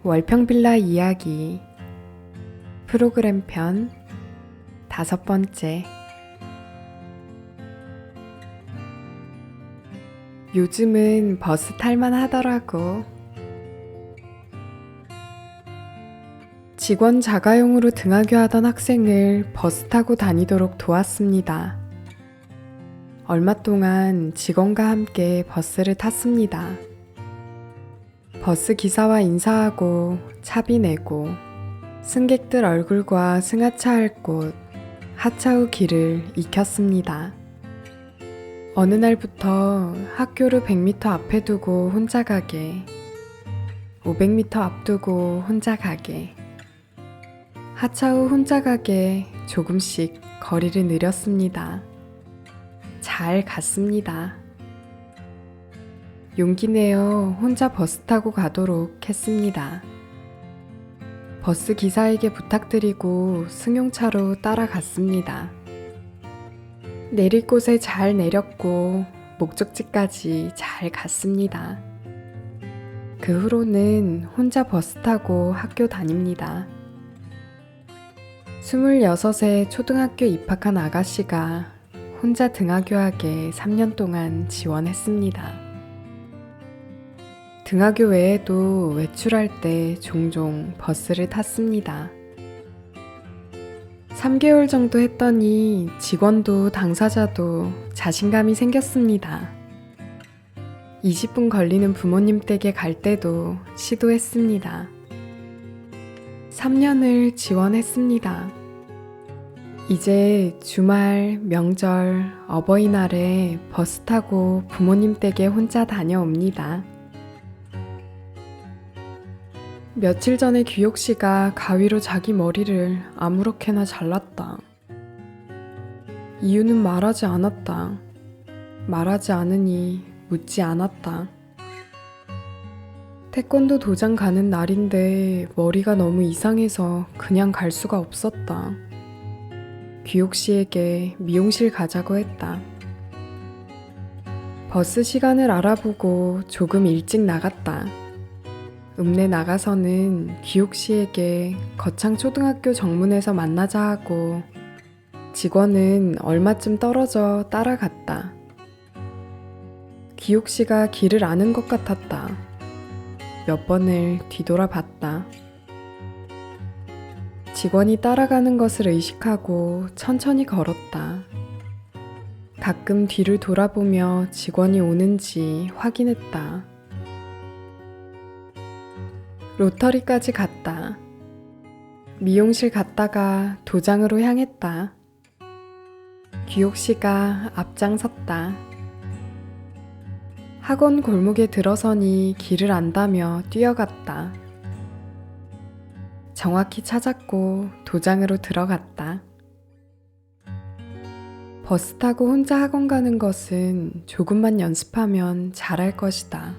월평빌라 이야기 프로그램 편 5번째. 요즘은 버스 탈만 하더라고. 직원 자가용으로 등하교하던 학생을 버스 타고 다니도록 도왔습니다. 얼마 동안 직원과 함께 버스를 탔습니다. 버스 기사와 인사하고 차비 내고 승객들 얼굴과 승하차할 곳 하차 후 길을 익혔습니다. 어느 날부터 학교를 100m 앞에 두고 혼자 가게, 500m 앞두고 혼자 가게, 하차 후 혼자 가게 조금씩 거리를 늘렸습니다. 잘 갔습니다. 용기 내어 혼자 버스 타고 가도록 했습니다. 버스 기사에게 부탁드리고 승용차로 따라갔습니다. 내릴 곳에 잘 내렸고 목적지까지 잘 갔습니다. 그 후로는 혼자 버스 타고 학교 다닙니다. 26세 초등학교 입학한 아가씨가 혼자 등하교하게 3년 동안 지원했습니다. 등하교 외에도 외출할 때 종종 버스를 탔습니다. 3개월 정도 했더니 직원도 당사자도 자신감이 생겼습니다. 20분 걸리는 부모님 댁에 갈 때도 시도했습니다. 3년을 지원했습니다. 이제 주말, 명절, 어버이날에 버스 타고 부모님 댁에 혼자 다녀옵니다. 며칠 전에 규혁씨가 가위로 자기 머리를 아무렇게나 잘랐다. 이유는 말하지 않았다. 말하지 않으니 묻지 않았다. 태권도 도장 가는 날인데 머리가 너무 이상해서 그냥 갈 수가 없었다. 규혁씨에게 미용실 가자고 했다. 버스 시간을 알아보고 조금 일찍 나갔다. 읍내 나가서는 규혁씨에게 거창초등학교 정문에서 만나자 하고 직원은 얼마쯤 떨어져 따라갔다. 규혁씨가 길을 아는 것 같았다. 몇 번을 뒤돌아봤다. 직원이 따라가는 것을 의식하고 천천히 걸었다. 가끔 뒤를 돌아보며 직원이 오는지 확인했다. 로터리까지 갔다. 미용실 갔다가 도장으로 향했다. 규혁씨가 앞장섰다. 학원 골목에 들어서니 길을 안다며 뛰어갔다. 정확히 찾았고 도장으로 들어갔다. 버스 타고 혼자 학원 가는 것은 조금만 연습하면 잘할 것이다.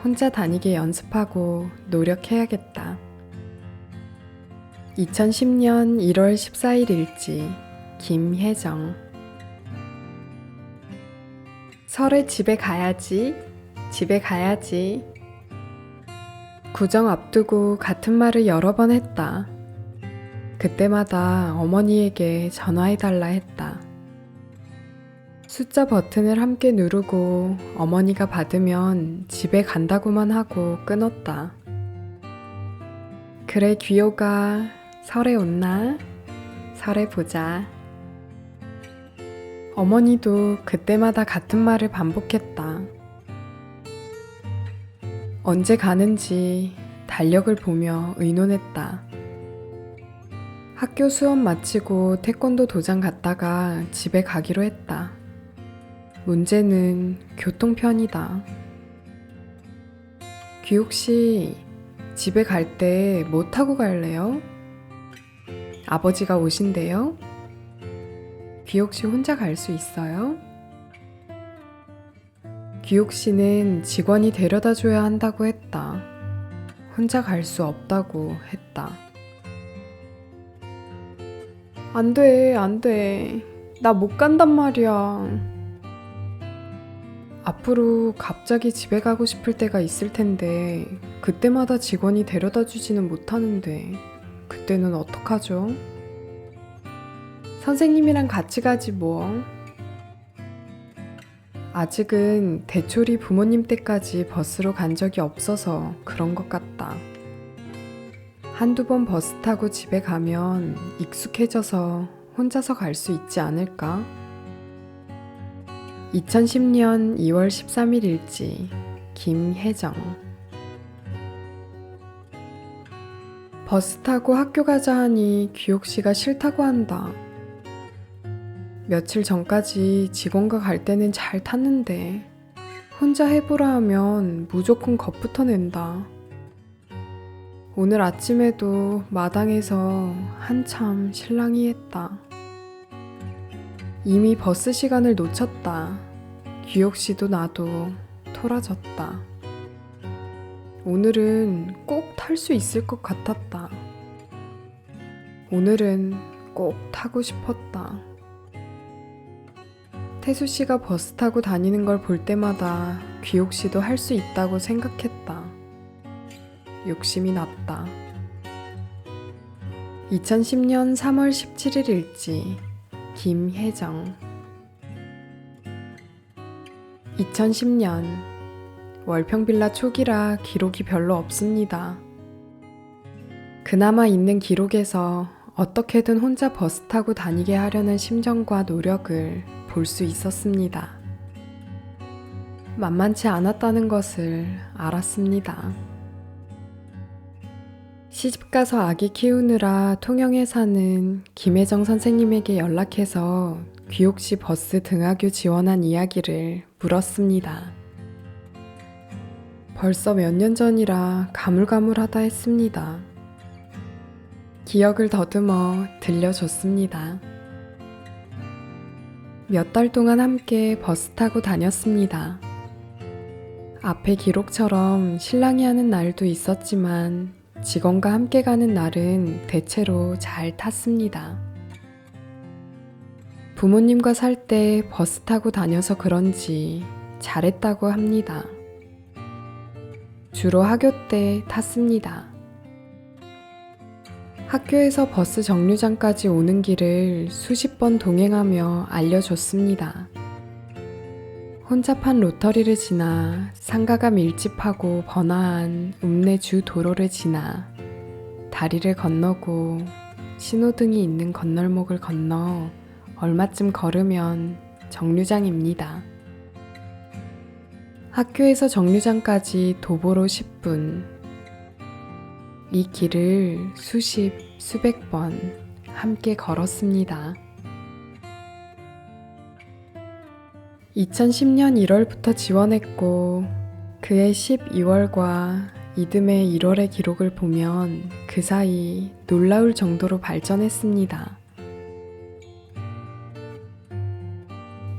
혼자 다니게 연습하고 노력해야겠다. 2010년 1월 14일 일지 김혜정. 설에 집에 가야지, 집에 가야지. 구정 앞두고 같은 말을 여러 번 했다. 그때마다 어머니에게 전화해달라 했다. 숫자 버튼을 함께 누르고 어머니가 받으면 집에 간다고만 하고 끊었다. 그래 규혁아, 설에 온나? 설에 보자. 어머니도 그때마다 같은 말을 반복했다. 언제 가는지 달력을 보며 의논했다. 학교 수업 마치고 태권도 도장 갔다가 집에 가기로 했다. 문제는 교통편이다. 규혁씨, 집에 갈 때 뭐 타고 갈래요? 아버지가 오신대요? 규혁씨 혼자 갈 수 있어요? 규혁씨는 직원이 데려다 줘야 한다고 했다. 혼자 갈 수 없다고 했다. 안 돼, 안 돼. 나 못 간단 말이야. 앞으로 갑자기 집에 가고 싶을 때가 있을 텐데 그때마다 직원이 데려다 주지는 못하는데 그때는 어떡하죠? 선생님이랑 같이 가지 뭐. 아직은 대초리 부모님 댁까지 버스로 간 적이 없어서 그런 것 같다. 한두 번 버스 타고 집에 가면 익숙해져서 혼자서 갈 수 있지 않을까? 2010년 2월 13일 일지 김혜정. 버스 타고 학교 가자 하니 귀옥씨가 싫다고 한다. 며칠 전까지 직원과 갈 때는 잘 탔는데 혼자 해보라 하면 무조건 겁부터 낸다. 오늘 아침에도 마당에서 한참 실랑이했다. 이미 버스 시간을 놓쳤다. 귀옥씨도 나도 토라졌다. 오늘은 꼭 탈 수 있을 것 같았다. 오늘은 꼭 타고 싶었다. 태수씨가 버스 타고 다니는 걸 볼 때마다 귀옥씨도 할 수 있다고 생각했다. 욕심이 났다. 2010년 3월 17일 일지 김혜정. 2010년 월평빌라 초기라 기록이 별로 없습니다. 그나마 있는 기록에서 어떻게든 혼자 버스 타고 다니게 하려는 심정과 노력을 볼 수 있었습니다. 만만치 않았다는 것을 알았습니다. 시집가서 아기 키우느라 통영에 사는 김혜정 선생님에게 연락해서 귀옥시 버스 등하교 지원한 이야기를 물었습니다. 벌써 몇 년 전이라 가물가물하다 했습니다. 기억을 더듬어 들려줬습니다. 몇 달 동안 함께 버스 타고 다녔습니다. 앞의 기록처럼 실랑이 하는 날도 있었지만 직원과 함께 가는 날은 대체로 잘 탔습니다. 부모님과 살 때 버스 타고 다녀서 그런지 잘했다고 합니다. 주로 학교 때 탔습니다. 학교에서 버스 정류장까지 오는 길을 수십 번 동행하며 알려줬습니다. 혼잡한 로터리를 지나 상가가 밀집하고 번화한 읍내 주 도로를 지나 다리를 건너고 신호등이 있는 건널목을 건너 얼마쯤 걸으면 정류장입니다. 학교에서 정류장까지 도보로 10분. 이 길을 수십, 수백 번 함께 걸었습니다. 2010년 1월부터 지원했고 그해 12월과 이듬해 1월의 기록을 보면 그 사이 놀라울 정도로 발전했습니다.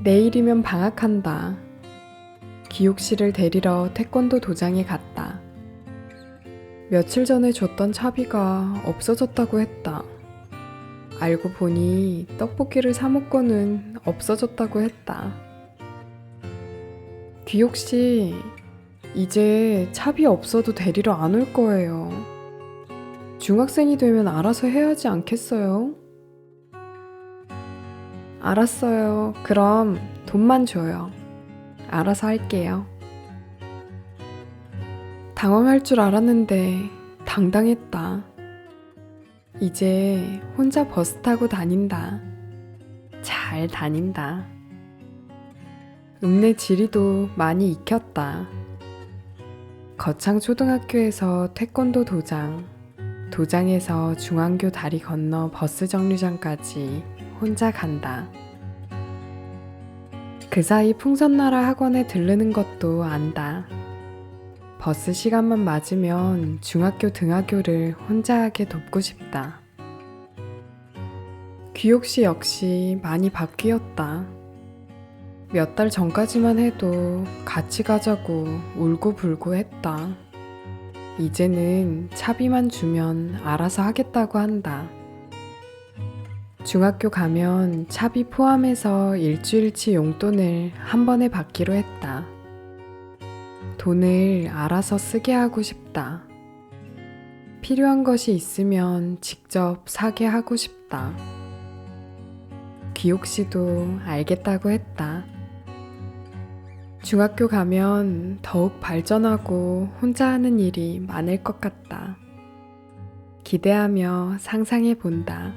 내일이면 방학한다. 귀옥씨를 데리러 태권도 도장에 갔다. 며칠 전에 줬던 차비가 없어졌다고 했다. 알고 보니 떡볶이를 사 먹고는 없어졌다고 했다. 귀옥씨, 이제 차비 없어도 데리러 안 올 거예요. 중학생이 되면 알아서 해야 하지 않겠어요? 알았어요. 그럼 돈만 줘요. 알아서 할게요. 당황할 줄 알았는데 당당했다. 이제 혼자 버스 타고 다닌다. 잘 다닌다. 읍내 지리도 많이 익혔다. 거창초등학교에서 태권도 도장, 도장에서 중앙교 다리 건너 버스 정류장까지 혼자 간다. 그 사이 풍선나라 학원에 들르는 것도 안다. 버스 시간만 맞으면 중학교 등하교를 혼자 하게 돕고 싶다. 귀옥씨 역시 많이 바뀌었다. 몇 달 전까지만 해도 같이 가자고 울고불고 했다. 이제는 차비만 주면 알아서 하겠다고 한다. 중학교 가면 차비 포함해서 일주일치 용돈을 한 번에 받기로 했다. 돈을 알아서 쓰게 하고 싶다. 필요한 것이 있으면 직접 사게 하고 싶다. 귀옥 씨도 알겠다고 했다. 중학교 가면 더욱 발전하고 혼자 하는 일이 많을 것 같다. 기대하며 상상해 본다.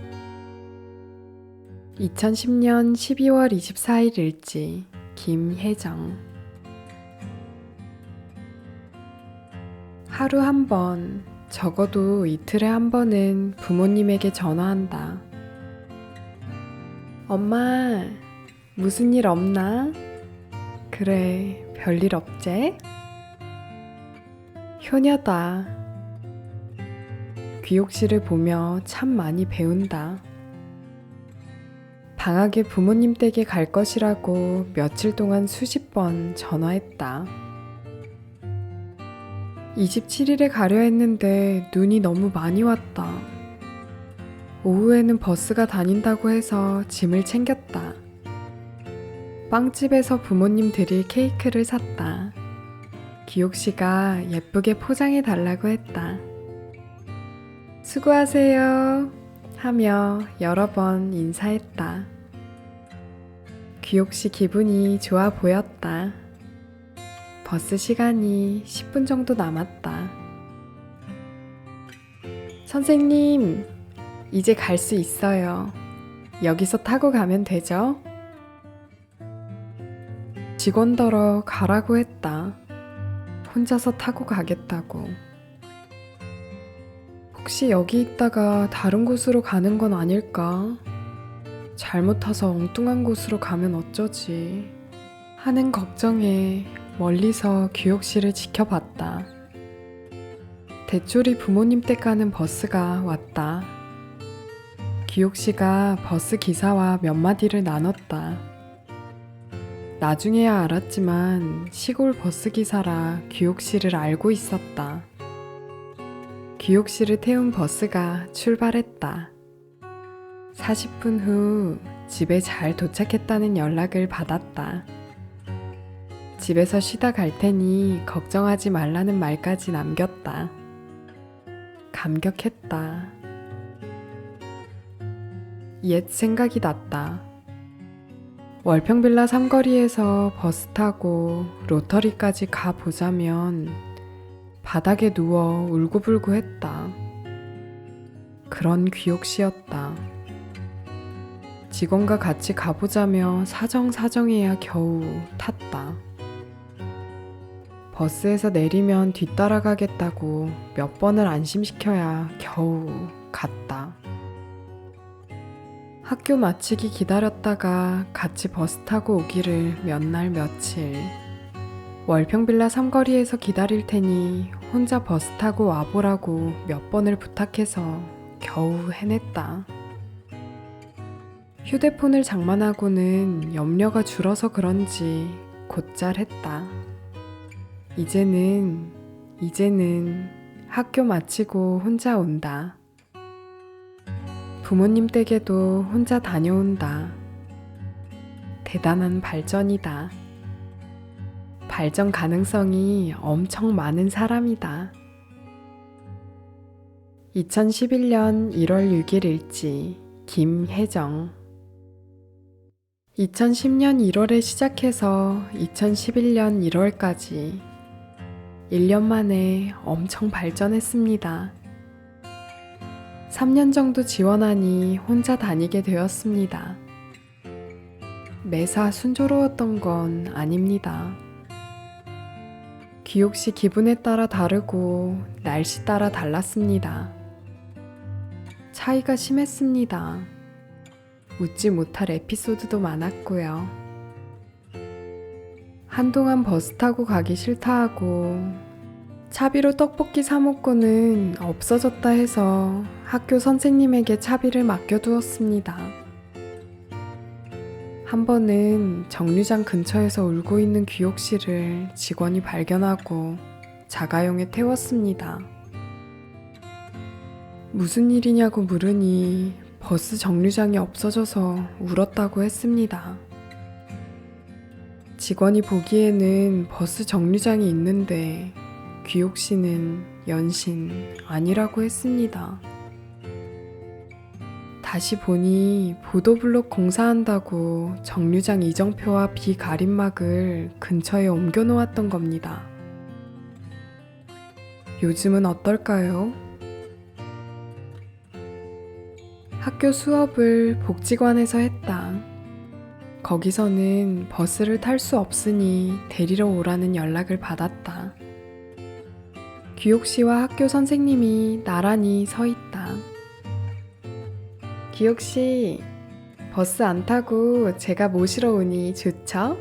2010년 12월 24일 일지 김혜정. 하루 한 번, 적어도 이틀에 한 번은 부모님에게 전화한다. 엄마, 무슨 일 없나? 그래, 별일 없제? 효녀다. 귀옥 씨를 보며 참 많이 배운다. 방학에 부모님 댁에 갈 것이라고 며칠 동안 수십 번 전화했다. 27일에 가려 했는데 눈이 너무 많이 왔다. 오후에는 버스가 다닌다고 해서 짐을 챙겼다. 빵집에서 부모님 드릴 케이크를 샀다. 귀옥 씨가 예쁘게 포장해 달라고 했다. 수고하세요 하며 여러 번 인사했다. 귀옥 씨 기분이 좋아 보였다. 버스 시간이 10분 정도 남았다. 선생님, 이제 갈 수 있어요. 여기서 타고 가면 되죠? 직원더러 가라고 했다. 혼자서 타고 가겠다고. 혹시 여기 있다가 다른 곳으로 가는 건 아닐까? 잘못 타서 엉뚱한 곳으로 가면 어쩌지? 하는 걱정에 멀리서 귀옥 씨를 지켜봤다. 대초리 부모님 댁 가는 버스가 왔다. 귀옥 씨가 버스 기사와 몇 마디를 나눴다. 나중에야 알았지만 시골 버스 기사라 귀옥 씨를 알고 있었다. 귀옥 씨를 태운 버스가 출발했다. 40분 후 집에 잘 도착했다는 연락을 받았다. 집에서 쉬다 갈 테니 걱정하지 말라는 말까지 남겼다. 감격했다. 옛 생각이 났다. 월평빌라 삼거리에서 버스 타고 로터리까지 가보자면 바닥에 누워 울고불고 했다. 그런 귀옥 씨였다. 직원과 같이 가보자며 사정사정해야 겨우 탔다. 버스에서 내리면 뒤따라가겠다고 몇 번을 안심시켜야 겨우 갔다. 학교 마치기 기다렸다가 같이 버스 타고 오기를 몇 날 며칠. 월평빌라 삼거리에서 기다릴 테니 혼자 버스 타고 와보라고 몇 번을 부탁해서 겨우 해냈다. 휴대폰을 장만하고는 염려가 줄어서 그런지 곧잘 했다. 이제는 학교 마치고 혼자 온다. 부모님 댁에도 혼자 다녀온다. 대단한 발전이다. 발전 가능성이 엄청 많은 사람이다. 2011년 1월 6일 일지 김혜정. 2010년 1월에 시작해서 2011년 1월까지 1년 만에 엄청 발전했습니다. 3년 정도 지원하니 혼자 다니게 되었습니다. 매사 순조로웠던 건 아닙니다. 귀옥 씨 기분에 따라 다르고 날씨 따라 달랐습니다. 차이가 심했습니다. 웃지 못할 에피소드도 많았고요. 한동안 버스 타고 가기 싫다 하고 차비로 떡볶이 사 먹고는 없어졌다 해서 학교 선생님에게 차비를 맡겨두었습니다. 한 번은 정류장 근처에서 울고 있는 귀옥 씨를 직원이 발견하고 자가용에 태웠습니다. 무슨 일이냐고 물으니 버스 정류장이 없어져서 울었다고 했습니다. 직원이 보기에는 버스 정류장이 있는데 귀옥 씨는 연신 아니라고 했습니다. 다시 보니 보도블록 공사한다고 정류장 이정표와 비가림막을 근처에 옮겨 놓았던 겁니다. 요즘은 어떨까요? 학교 수업을 복지관에서 했다. 거기서는 버스를 탈 수 없으니 데리러 오라는 연락을 받았다. 귀옥 씨와 학교 선생님이 나란히 서 있다. 귀옥 씨, 버스 안 타고 제가 모시러 오니 좋죠?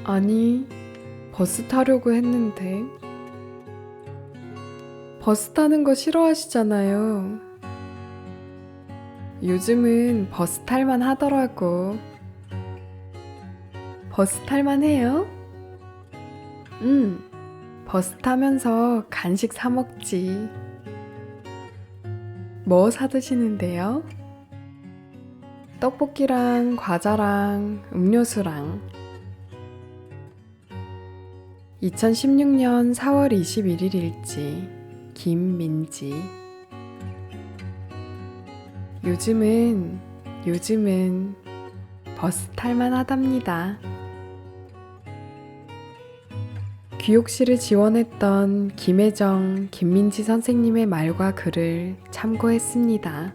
아니, 버스 타려고 했는데. 버스 타는 거 싫어하시잖아요. 요즘은 버스 탈만 하더라고. 버스 탈만 해요? 버스 타면서 간식 사 먹지. 뭐 사 드시는데요? 떡볶이랑 과자랑 음료수랑. 2016년 4월 21일 일지 김민지. 요즘은 버스 탈만 하답니다. 귀옥 씨를 지원했던 김혜정, 김민지 선생님의 말과 글을 참고했습니다.